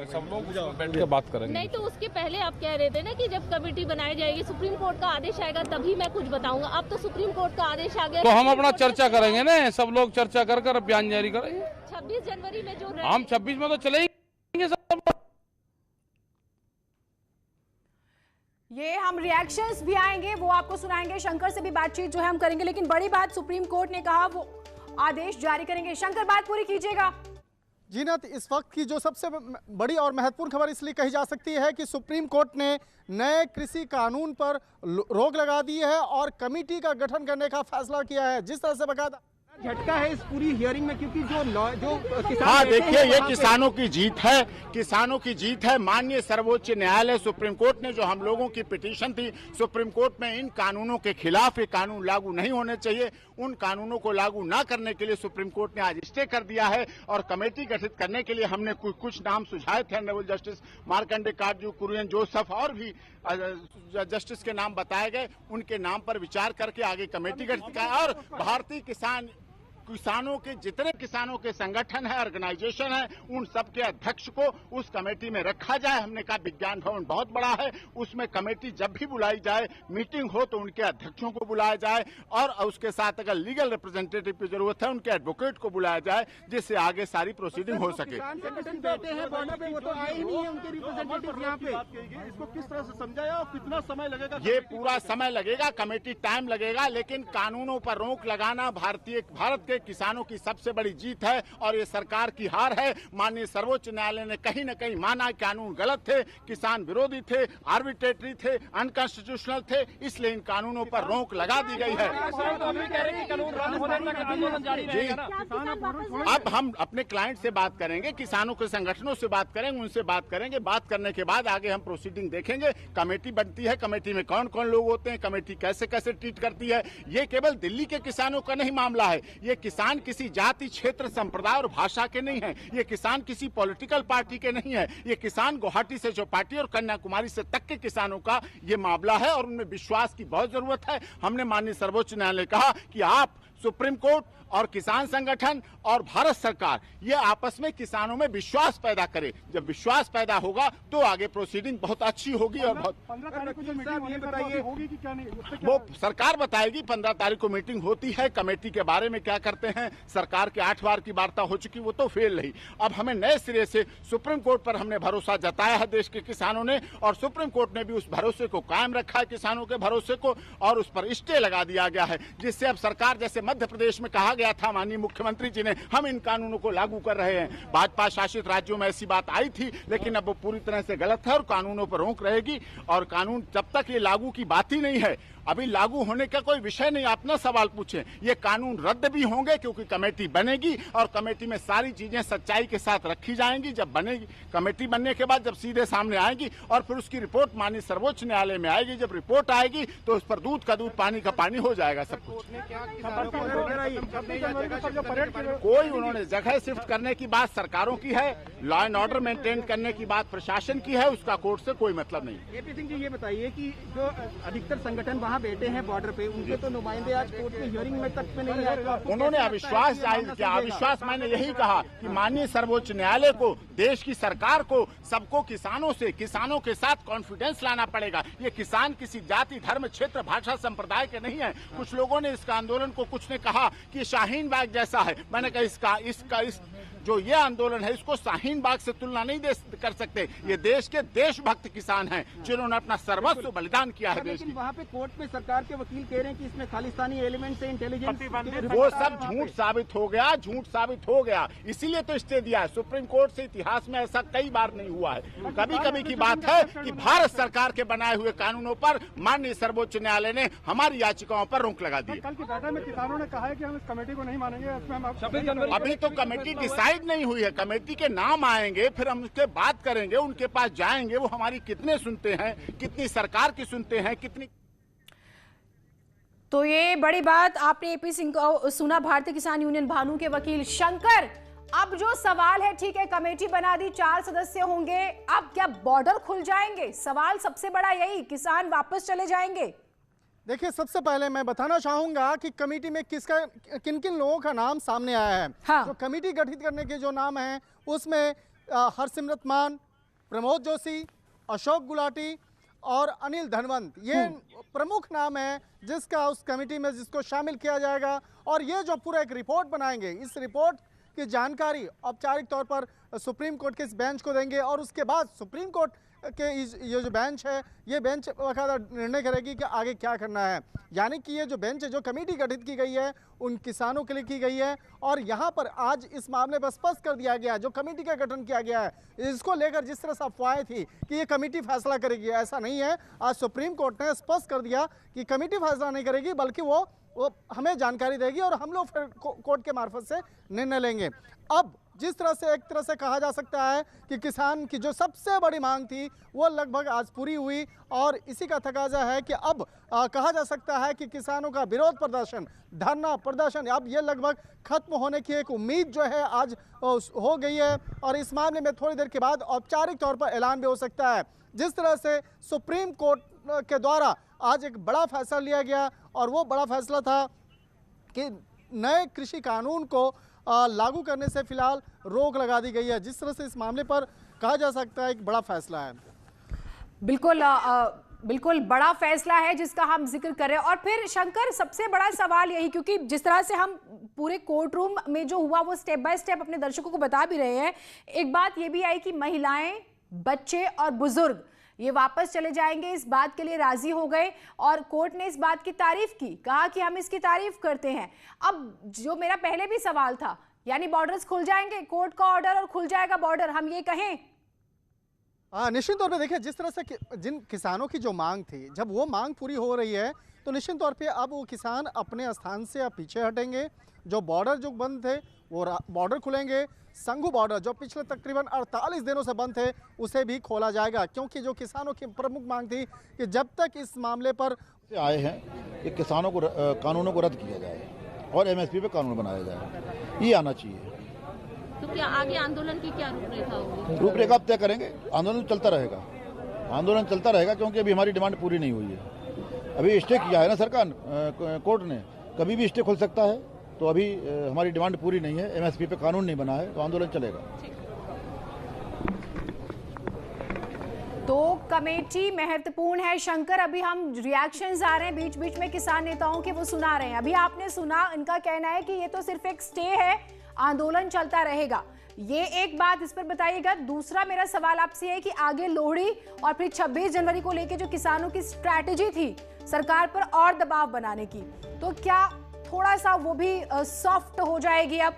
सब लोग उसमें बैठ के बात करेंगे। नहीं तो उसके पहले आप कह रहे थे ना कि जब कमेटी बनाई जाएगी, सुप्रीम कोर्ट का आदेश आएगा तभी मैं कुछ बताऊंगा। अब तो सुप्रीम कोर्ट का आदेश आ गया तो हम अपना चर्चा करेंगे ना, सब लोग चर्चा कर बयान जारी करेंगे। 26 जनवरी में जो हम 26 में तो चलेंगे सब। ये हम रिएक्शंस भी आएंगे, वो आपको सुनाएंगे। शंकर से भी बातचीत जो है हम करेंगे, लेकिन बड़ी बात सुप्रीम कोर्ट ने कहा वो आदेश जारी करेंगे। शंकर, बात पूरी कीजिएगा। जीनत, इस वक्त की जो सबसे बड़ी और महत्वपूर्ण खबर इसलिए कही जा सकती है कि सुप्रीम कोर्ट ने नए कृषि कानून पर रोक लगा दी है और कमेटी का गठन करने का फैसला किया है। जिस तरह से बकायदा झटका है इस पूरी हियरिंग में, क्योंकि जो किसान, हाँ देखिए, ये किसानों की जीत है, किसानों की जीत है। माननीय सर्वोच्च न्यायालय सुप्रीम कोर्ट ने जो हम लोगों की पिटीशन थी सुप्रीम कोर्ट में इन कानूनों के खिलाफ, ये कानून लागू नहीं होने चाहिए, उन कानूनों को लागू ना करने के लिए सुप्रीम कोर्ट ने आज स्टे कर दिया है। और कमेटी गठित करने के लिए हमने कुछ नाम सुझाए थे। ऑनरेबल जस्टिस मार्कंडे काटजू, कुरियन जोसेफ और भी जस्टिस के नाम बताए गए। उनके नाम पर विचार करके आगे कमेटी गठित कर और भारतीय किसानों के जितने किसानों के संगठन है, ऑर्गेनाइजेशन है, उन सब के अध्यक्ष को उस कमेटी में रखा जाए। हमने कहा विज्ञान भवन बहुत बड़ा है, उसमें कमेटी जब भी बुलाई जाए, मीटिंग हो तो उनके अध्यक्षों को बुलाया जाए और उसके साथ अगर लीगल रिप्रेजेंटेटिव की जरूरत है उनके एडवोकेट को बुलाया जाए, जिससे आगे सारी प्रोसीडिंग हो सके। संगठन बैठे हैं बॉर्डर पे, वो तो आए ही नहीं है उनके रिप्रेजेंटेटिव यहाँ पे। इसको किस तरह से समझाया और कितना समय लगेगा? ये पूरा समय लगेगा, कमेटी टाइम लगेगा, लेकिन कानूनों पर रोक लगाना भारत के किसानों की सबसे बड़ी जीत है और ये सरकार की हार है। माननीय सर्वोच्च न्यायालय ने कहीं न कहीं माना कानून गलत थे, किसान विरोधी थे, आर्बिट्रेटरी थे, अनकॉन्स्टिट्यूशनल थे, इसलिए इन कानूनों पर रोक लगा दी गई है। अब हम अपने क्लाइंट से बात करेंगे, किसानों के संगठनों से बात करेंगे, उनसे बात करेंगे। बात करने के बाद आगे हम प्रोसीडिंग देखेंगे। कमेटी बनती है, कमेटी में कौन कौन लोग होते हैं, कमेटी कैसे कैसे ट्रीट करती है। ये केवल दिल्ली के किसानों का नहीं मामला है। ये किसान किसी जाति, क्षेत्र, संप्रदाय और भाषा के नहीं है। ये किसान किसी पॉलिटिकल पार्टी के नहीं है। ये किसान गुवाहाटी से चौपाटी और कन्याकुमारी से तक के किसानों का ये मामला है और उनमें विश्वास की बहुत जरूरत है। हमने माननीय सर्वोच्च न्यायालय कहा कि आप सुप्रीम कोर्ट और किसान संगठन और भारत सरकार ये आपस में किसानों में विश्वास पैदा करे। जब विश्वास पैदा होगा तो आगे प्रोसीडिंग बहुत अच्छी होगी और बहुत 15 तारीख को जो मीटिंग ये बताइए होगी कि क्या नहीं, वो सरकार बताएगी। 15 तारीख को मीटिंग होती है। कमेटी के बारे में क्या करते हैं, सरकार के 8 बार की वार्ता हो चुकी, वो तो फेल रही। अब हमें नए सिरे से सुप्रीम कोर्ट पर हमने भरोसा जताया है देश के किसानों ने, और सुप्रीम कोर्ट ने भी उस भरोसे को कायम रखा है, किसानों के भरोसे को, और उस पर स्टे लगा दिया गया है, जिससे अब सरकार, जैसे मध्य प्रदेश में कहा गया था माननीय मुख्यमंत्री जी ने, हम इन कानूनों को लागू कर रहे हैं। भाजपा शासित राज्यों में ऐसी बात आई थी, लेकिन अब वो पूरी तरह से गलत है और कानूनों पर रोक रहेगी। और कानून जब तक ये लागू की बात ही नहीं है, अभी लागू होने का कोई विषय नहीं। आप ना सवाल पूछें, ये कानून रद्द भी होंगे क्योंकि कमेटी बनेगी और कमेटी में सारी चीजें सच्चाई के साथ रखी जाएंगी। जब बनेगी कमेटी, बनने के बाद जब सीधे सामने आएगी और फिर उसकी रिपोर्ट माननीय सर्वोच्च न्यायालय में आएगी। जब रिपोर्ट आएगी तो उस पर दूध का दूध, पानी का पानी हो जाएगा सब कुछ। कोई उन्होंने जगह शिफ्ट करने की बात सरकारों की है, लॉ एंड ऑर्डर मेंटेन करने की बात प्रशासन की है, उसका कोर्ट से कोई मतलब नहीं। एपी सिंह जी, ये बताइए कि जो अधिकतर संगठन वहाँ बैठे हैं बॉर्डर पे, उनके तो नुमाइंदे आज कोर्ट में हियरिंग में तक में नहीं आए। उन्होंने अविश्वास जाहिर किया। अविश्वास मैंने यही कहा कि माननीय सर्वोच्च न्यायालय को, देश की सरकार को, सबको किसानों के साथ कॉन्फिडेंस लाना पड़ेगा। ये किसान किसी जाति, धर्म, क्षेत्र, भाषा, संप्रदाय के नहीं है। कुछ लोगों ने इसका आंदोलन को, कुछ ने कहा कि शाहीन बाग जैसा है। मैंने कहा इसका जो ये आंदोलन है, इसको शाहीन बाग से तुलना नहीं कर सकते। ये देश के देशभक्त किसान हैं जिन्होंने अपना सर्वस्व बलिदान किया है देश की। वहाँ पे कोर्ट में सरकार के वकील कह रहे हैं कि इसमें खालिस्तानी एलिमेंट से इंटेलिजेंस, वो सब झूठ साबित हो गया, इसीलिए तो स्टे दिया है। सुप्रीम कोर्ट से इतिहास में ऐसा कई बार नहीं हुआ है। कभी कभी की बात है कि भारत सरकार के बनाए हुए कानूनों पर माननीय सर्वोच्च न्यायालय ने हमारी याचिकाओं पर रोक लगा दी। कल की बैठक में किसानों ने कहा है कि हम इस कमेटी को नहीं मानेंगे। अभी तो कमेटी डिसाइड नहीं हुई है। कमेटी के नाम आएंगे, फिर हम उसके बात करेंगे, उनके पास जाएंगे, वो हमारी कितने सुनते हैं, कितनी सरकार की सुनते हैं, कितनी। तो ये बड़ी बात आपने एपी सिंह को सुना, भारतीय किसान यूनियन भानु के वकील। शंकर, अब जो सवाल है, ठीक है कमेटी बना दी, 4 सदस्य होंगे, अब क्या बॉर्डर खुल जाएंगे? सवाल सबसे बड़ा यही, किसान वापस चले जाएंगे? देखिए, सबसे पहले मैं बताना चाहूंगा कि कमेटी में किन किन लोगों का नाम सामने आया है। हाँ। तो कमेटी गठित करने के जो नाम हैं उसमें हरसिमरत मान, प्रमोद जोशी, अशोक गुलाटी और अनिल धनवंत, ये प्रमुख नाम है जिसका उस कमेटी में जिसको शामिल किया जाएगा। और ये जो पूरा एक रिपोर्ट बनाएंगे, इस रिपोर्ट की जानकारी औपचारिक तौर पर सुप्रीम कोर्ट के इस बेंच को देंगे और उसके बाद सुप्रीम कोर्ट के ये जो बेंच है, ये बेंच बाकायदा निर्णय करेगी कि आगे क्या करना है। यानी कि ये जो बेंच है, जो कमेटी गठित की गई है, उन किसानों के लिए की गई है। और यहाँ पर आज इस मामले पर स्पष्ट कर दिया गया, जो कमेटी का गठन किया गया है, इसको लेकर जिस तरह से अफवाहें थी कि ये कमेटी फैसला करेगी, ऐसा नहीं है। आज सुप्रीम कोर्ट ने स्पष्ट कर दिया कि कमेटी फैसला नहीं करेगी, बल्कि वो हमें जानकारी देगी और हम लोग फिर कोर्ट के मार्फत से निर्णय लेंगे। अब जिस तरह से एक तरह से कहा जा सकता है कि किसान की जो सबसे बड़ी मांग थी वो लगभग आज पूरी हुई और इसी का तकाजा है कि अब कहा जा सकता है कि किसानों का विरोध प्रदर्शन, धरना प्रदर्शन, अब ये लगभग खत्म होने की एक उम्मीद जो है आज हो गई है। और इस मामले में थोड़ी देर के बाद औपचारिक तौर पर ऐलान भी हो सकता है। जिस तरह से सुप्रीम कोर्ट के द्वारा आज एक बड़ा फैसला लिया गया और वो बड़ा फैसला था कि नए कृषि कानून को लागू करने से फिलहाल रोक लगा दी गई है। जिस तरह से इस मामले पर कहा जा सकता है एक बड़ा फैसला है। बिल्कुल बड़ा फैसला है जिसका हम जिक्र कर रहे हैं। और फिर शंकर, सबसे बड़ा सवाल यही, क्योंकि जिस तरह से हम पूरे कोर्ट रूम में जो हुआ वो स्टेप बाय स्टेप अपने दर्शकों को बता भी रहे हैं, एक बात ये भी आई कि महिलाएं, बच्चे और बुजुर्ग ये वापस चले जाएंगे, इस बात के लिए राजी हो गए और कोर्ट ने इस बात की तारीफ की, कहा कि हम इसकी तारीफ करते हैं। अब जो मेरा पहले भी सवाल था, यानी बॉर्डर्स खुल जाएंगे, कोर्ट का ऑर्डर और खुल जाएगा बॉर्डर, हम ये कहें? निश्चित तौर पे देखिए, जिस तरह से जिन किसानों की जो मांग थी, जब वो मांग पूरी हो रही है तो निश्चित तौर पे अब वो किसान अपने स्थान से अब पीछे हटेंगे। जो बॉर्डर जो बंद थे वो बॉर्डर खुलेंगे। संघू बॉर्डर जो पिछले तकरीबन 48 दिनों से बंद थे उसे भी खोला जाएगा, क्योंकि जो किसानों की प्रमुख मांग थी कि जब तक इस मामले पर आए हैं कि किसानों को कानूनों को रद्द किया जाए और एमएसपी पे कानून बनाया जाए, ये आना चाहिए। तो क्या आगे आंदोलन की क्या रूपरेखा होगी? रूपरेखा अब तय करेंगे, आंदोलन चलता रहेगा, आंदोलन चलता रहेगा, क्योंकि अभी हमारी डिमांड पूरी नहीं हुई है। अभी स्टे किया है ना सरकार, कोर्ट ने, कभी भी स्टे खुल सकता है, तो अभी हमारी डिमांड पूरी नहीं है, एमएसपी पे कानून नहीं बना है, तो आंदोलन चलेगा। तो कमेटी महत्वपूर्ण है शंकर। अभी हम रिएक्शंस आ रहे हैं बीच बीच में किसान नेताओं के, वो सुना रहे हैं। अभी आपने सुना, इनका कहना है कि ये तो सिर्फ एक स्टे है, आंदोलन चलता रहेगा। ये एक बात इस पर बताइएगा। दूसरा मेरा सवाल आपसे है कि आगे लोहड़ी और फिर 26 जनवरी को लेकर जो किसानों की स्ट्रैटेजी थी सरकार पर और दबाव बनाने की, तो क्या थोड़ा सा वो भी सॉफ्ट हो जाएगी अब?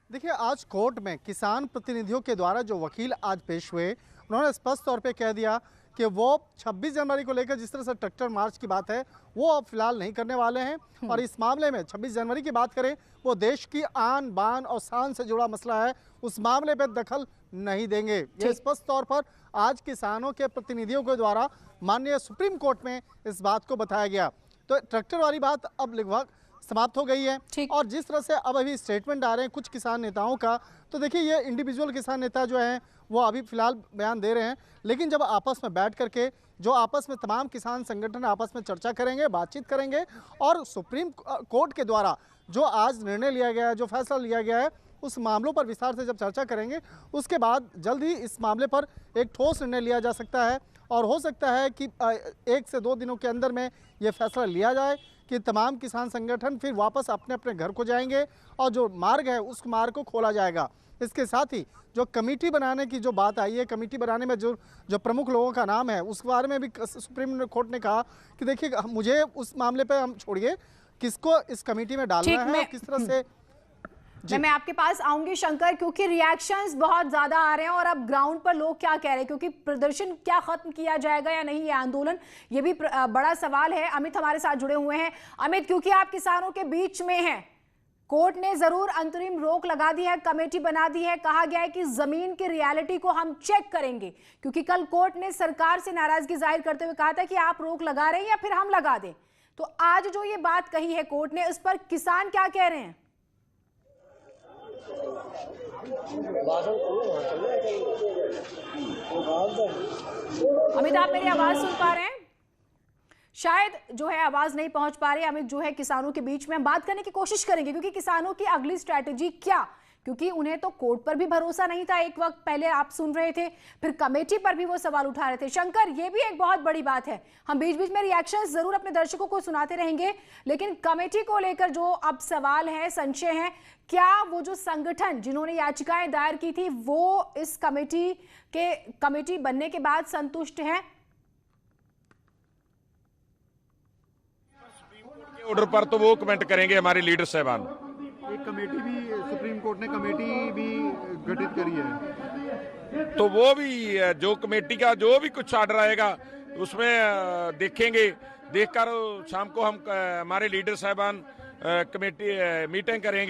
देखिए, आज कोर्ट में किसान प्रतिनिधियों के द्वारा जो वकील आज पेश हुए, उन्होंने स्पष्ट तौर पे कह दिया कि वो 26 जनवरी को लेकर जिस तरह से ट्रैक्टर मार्च की बात है वो अब फिलहाल नहीं करने वाले हैं। और इस मामले में 26 जनवरी की बात करें, वो देश की आन बान और शान से जुड़ा मसला है, उस मामले पे दखल नहीं देंगे। ये स्पष्ट तौर पर आज किसानों के प्रतिनिधियों के द्वारा माननीय सुप्रीम कोर्ट में इस बात को बताया गया। तो ट्रैक्टर वाली बात अब लगभग समाप्त हो गई है। और जिस तरह से अब अभी स्टेटमेंट आ रहे हैं कुछ किसान नेताओं का, तो देखिए ये इंडिविजुअल किसान नेता जो हैं वो अभी फिलहाल बयान दे रहे हैं, लेकिन जब आपस में बैठ करके जो आपस में तमाम किसान संगठन आपस में चर्चा करेंगे, बातचीत करेंगे और सुप्रीम कोर्ट के द्वारा जो आज निर्णय लिया गया है, जो फैसला लिया गया है, उस मामलों पर विस्तार से जब चर्चा करेंगे, उसके बाद जल्द ही इस मामले पर एक ठोस निर्णय लिया जा सकता है। और हो सकता है कि 1 से 2 दिनों के अंदर में ये फैसला लिया जाए कि तमाम किसान संगठन फिर वापस अपने अपने घर को जाएंगे और जो मार्ग है उस मार्ग को खोला जाएगा। इसके साथ ही जो कमेटी बनाने की जो बात आई है, कमेटी बनाने में जो प्रमुख लोगों का नाम है, उस बारे में भी सुप्रीम कोर्ट ने कहा कि देखिए मुझे उस मामले पे हम छोड़िए, किसको इस कमेटी में डालना है और किस तरह से। मैं आपके पास आऊंगी शंकर, क्योंकि रिएक्शंस बहुत ज्यादा आ रहे हैं और अब ग्राउंड पर लोग क्या कह रहे हैं, क्योंकि प्रदर्शन क्या खत्म किया जाएगा या नहीं, ये आंदोलन, ये भी बड़ा सवाल है। अमित हमारे साथ जुड़े हुए हैं। अमित, क्योंकि आप किसानों के बीच में हैं, कोर्ट ने जरूर अंतरिम रोक लगा दी है, कमेटी बना दी है, कहा गया है कि जमीन की रियलिटी को हम चेक करेंगे, क्योंकि कल कोर्ट ने सरकार से नाराजगी जाहिर करते हुए कहा था कि आप रोक लगा रहे हैं या फिर हम लगा दें। तो आज जो ये बात कही है कोर्ट ने, उस पर किसान क्या कह रहे हैं? अमित, आप मेरी आवाज सुन पा रहे हैं? शायद जो है आवाज नहीं पहुंच पा रही। अमित जो है किसानों के बीच में हम बात करने की कोशिश करेंगे, क्योंकि किसानों की अगली स्ट्रैटेजी क्योंकि उन्हें तो कोर्ट पर भी भरोसा नहीं था। एक वक्त पहले आप सुन रहे थे, फिर कमेटी पर भी वो सवाल उठा रहे थे। शंकर, ये भी एक बहुत बड़ी बात है। हम बीच बीच में रिएक्शंस जरूर अपने दर्शकों को सुनाते रहेंगे, लेकिन कमेटी को लेकर जो अब सवाल है, संशय है, क्या वो जो संगठन जिन्होंने याचिकाएं दायर की थी वो इस कमेटी बनने के बाद संतुष्ट हैं? ऑर्डर पर तो वो कमेंट करेंगे हमारे लीडर साहबान। एक कमेटी भी, सुप्रीम कोर्ट ने कमेटी भी गठित करी है, तो वो भी जो कमेटी का जो भी कुछ ऑर्डर आएगा उसमें देखेंगे। देखकर शाम को हम हमारे लीडर साहबान कमेटी मीटिंग करेंगे।